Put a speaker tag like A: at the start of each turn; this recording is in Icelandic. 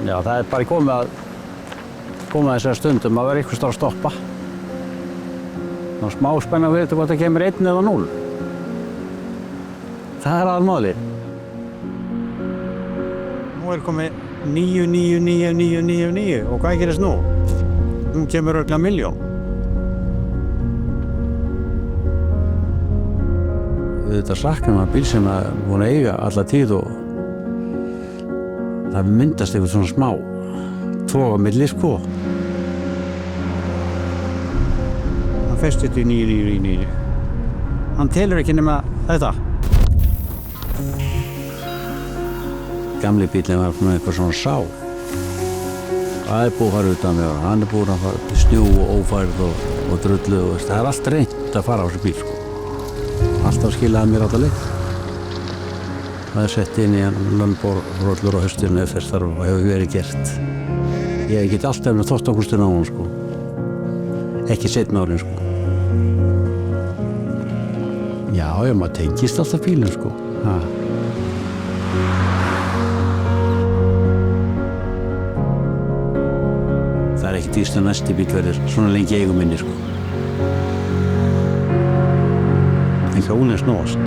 A: Já, það bara komið að þessari stundum að vera einhvers staðar að stoppa. Það smá spenna fyrir þetta hvort það kemur 1 eða 0. Það aðalmálið. Nú komið 9, 9, 9, 9, 9, 9 og hvað gerist nú? Nú kemur örugglega 1 milljón. Þetta saknar maður bíl sem að búin að eiga alla tíð og það myndast eitthvað svona smá tog á milli sko. Hann festist í 9, 9, 9. Hann telur ekki nema þetta. Gamli bílinn var með eitthvað svona sá. Það búið að fara utan með hann. Hann búið að fara snjú og ófærð og drullu og það allt reynt að fara á þessu bíl sko. Alltaf skilaði mér alla leið. Það sett inn í hann lömbórrollur á haustinu ef þess þarf og hefur verið gert. Ég get alltaf með þóttakústin á hann sko. Ekki seinna árin sko. Já, maður tengist alltaf bílinn sko. Ha. Það ekki dýrst að næsti bíl verður svona lengi eigum minni sko. En hjólinn snúast.